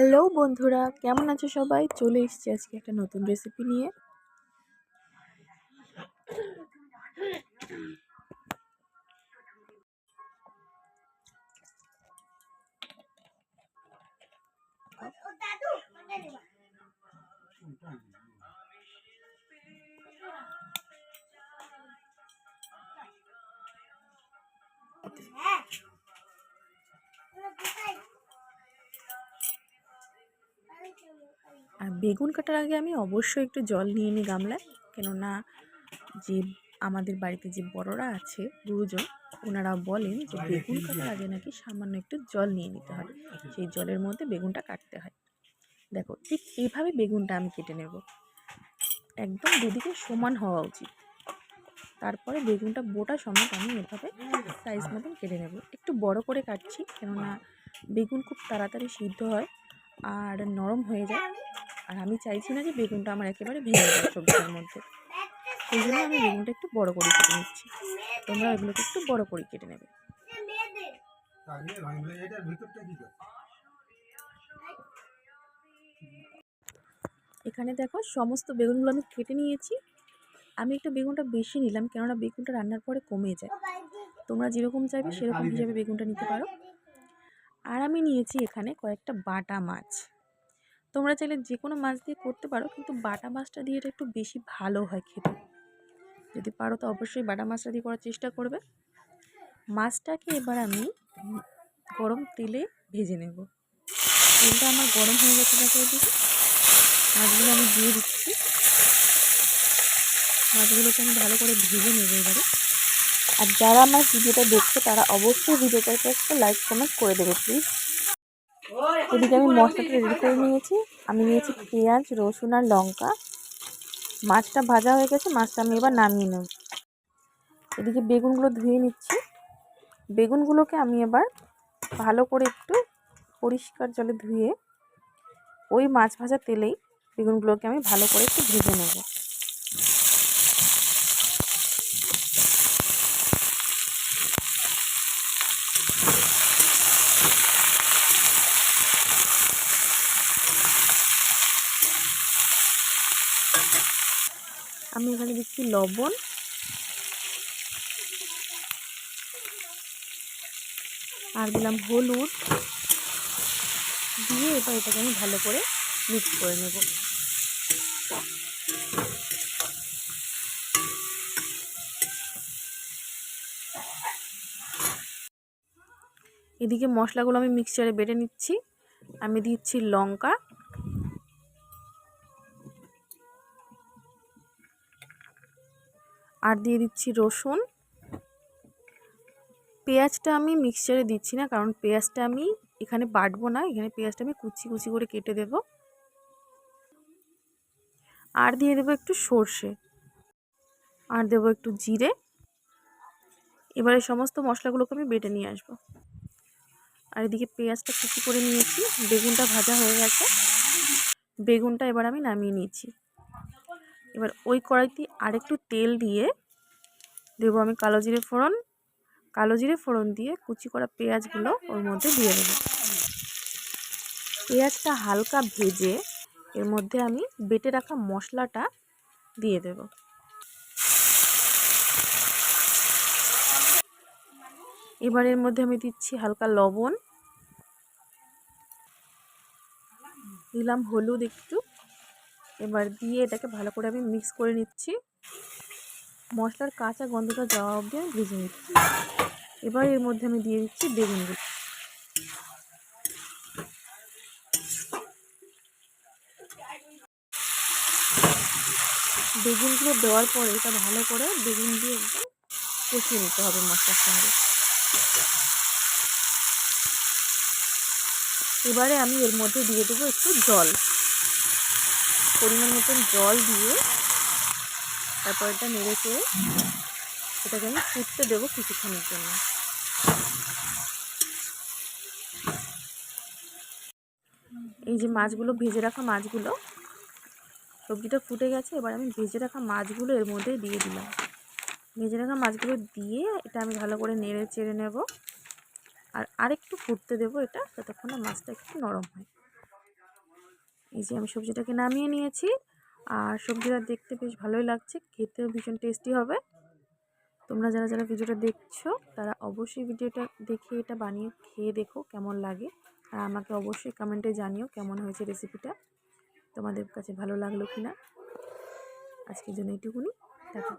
Hello বন্ধুরা, কেমন আছো সবাই? চলে এসেছি আজকে একটা নতুন রেসিপি নিয়ে। আর বেগুন কাটার আগে আমি অবশ্যই একটু জল নিয়ে নিই গামলায়, কেননা যে আমাদের বাড়িতে যে বড়রা আছে গুরুজন, ওনারা বলেন যে বেগুন কাটার আগে নাকি সামান্য একটু জল নিয়ে নিতে হয়, সেই জলের মধ্যে বেগুনটা কাটতে হয়। দেখো, ঠিক এইভাবে বেগুনটা আমি কেটে নেব, একদম দুদিকে সমান হওয়া উচিত। তারপরে বেগুনটা বোটা সমেত আমি এভাবে সাইজ মতন কেটে নেব। একটু বড় করে কাটছি, কেননা বেগুন খুব তাড়াতাড়ি সিদ্ধ হয় আর নরম হয়ে যায়। আর আমি চাইছি না যে বেগুনটা আমার একেবারে ভেঙে যায় সবজির মধ্যে, সেই জন্য আমি বেগুনটা একটু বড় করে কেটে নিচ্ছি। তোমরা এগুলোকে একটু বড় করে কেটে নেবে। এখানে দেখো, সমস্ত বেগুনগুলো আমি কেটে নিয়েছি। আমি একটু বেগুনটা বেশি নিলাম, কেননা বেগুনটা রান্নার পরে কমে যায়। তোমরা যেরকম চাইবে সেরকম হিসাবে বেগুনটা নিতে পারো। আর আমি নিয়েছি এখানে কয়েকটা বাটা মাছ। তোমরা চাইলে যে কোনো মাছ দিয়ে করতে পারো, কিন্তু বাটা মাছটা দিয়ে এটা একটু বেশি ভালো হয় খেতে। যদি পারো তো অবশ্যই বাটা মাছটা দিয়ে করার চেষ্টা করবে। মাছটাকে এবার আমি গরম তেলে ভেজে নেব। তেলটা আমার গরম হয়ে গেছে, দেখো এদিকে মাছগুলো আমি দিয়ে দিচ্ছি। মাছগুলোকে আমি ভালো করে ভেজে নেব এবারে। আর যারা আমার ভিডিওটা দেখছে তারা অবশ্যই ভিডিওটাকে একটা লাইক কমেন্ট করে দেবে প্লিজ। এদিকে আমি মশলাটা রেডি করে নিয়েছি। আমি নিয়েছি পেঁয়াজ, রসুন আর লঙ্কা। মাছটা ভাজা হয়ে গেছে, মাছটা আমি এবার নামিয়ে নেব। এদিকে বেগুনগুলো ধুয়ে নিচ্ছি। বেগুনগুলোকে আমি এবার ভালো করে একটু পরিষ্কার জলে ধুয়ে ওই মাছ ভাজা তেলেই বেগুনগুলোকে আমি ভালো করে একটু ভেজে নেব। আমি এখানে দিচ্ছি লবণ, আর দিলাম হলুদ, দিয়ে এবার এটাকে আমি ভালো করে মিক্স করে নেব। এদিকে মশলাগুলো আমি মিক্সচারে বেটে নিচ্ছি। আমি দিচ্ছি লঙ্কা, আর দিয়ে দিচ্ছি রসুন। পেঁয়াজটা আমি মিক্সচারে দিচ্ছি না, কারণ পেঁয়াজটা আমি এখানে বাটবো না, এখানে পেঁয়াজটা আমি কুচি কুচি করে কেটে দেব। আর দিয়ে দেবো একটু সর্ষে, আর দেবো একটু জিরে। এবারে সমস্ত মশলাগুলোকে আমি বেটে নিয়ে আসবো। আর এদিকে পেঁয়াজটা কুচি করে নিয়েছি, বেগুনটা ভাজা হয়ে গেছে। বেগুনটা এবার আমি নামিয়ে নিয়েছি। এবার ওই কড়াইতে আরেকটু তেল দিয়ে দেবো আমি কালো জিরে ফোড়ন। কালো জিরে ফোড়ন দিয়ে কুচি করা পেঁয়াজগুলো ওর মধ্যে দিয়ে দেবো। পেঁয়াজটা হালকা ভেজে এর মধ্যে আমি বেটে রাখা মশলাটা দিয়ে দেব। এবার এর মধ্যে আমি দিচ্ছি হালকা লবণ, দিলাম হলুদ একটু। এবার দিয়ে এটাকে ভালো করে আমি মিক্স করে নিচ্ছি। মশলার কাঁচা গন্ধটা যাওয়া অবধি আমি ভেজে নিচ্ছি। এবার এর মধ্যে আমি দিয়ে দিচ্ছি বেগুনগুলো। বেগুনগুলো দেওয়ার পরে এটা ভালো করে বেগুন দিয়ে একদম কষিয়ে নিতে হবে মশলার সঙ্গে। এবারে আমি এর মধ্যে দিয়ে দেবো একটু জল, পরিমাণ মতন জল দিয়ে তারপর এটা নেড়ে চেড়ে এটাকে আমি ফুটতে দেবো কিছুক্ষণের জন্য। এই যে মাছগুলো, ভেজে রাখা মাছগুলো, সবজিটা ফুটে গেছে। এবার আমি ভেজে রাখা মাছগুলো এর মধ্যে দিয়ে দিলাম। ভেজে রাখা মাছগুলো দিয়ে এটা আমি ভালো করে নেড়ে চেড়ে নেব। আর আরেকটু ফুটতে দেবো এটা, যতক্ষণ না মাছটা একটু নরম হয়। এই যে আমি সবজিটাকে নামিয়ে নিয়েছি। আর সবজিটা দেখতে বেশ ভালোই লাগছে, খেতেও ভীষণ টেস্টি হবে। তোমরা যারা যারা ভিডিওটা দেখছো তারা অবশ্যই ভিডিওটা দেখে এটা বানিয়ে খেয়ে দেখো কেমন লাগে। আর আমাকে অবশ্যই কমেন্টে জানিও কেমন হয়েছে রেসিপিটা, তোমাদের কাছে ভালো লাগলো কিনা। আজকের জন্য এইটুকুনি, টাটা।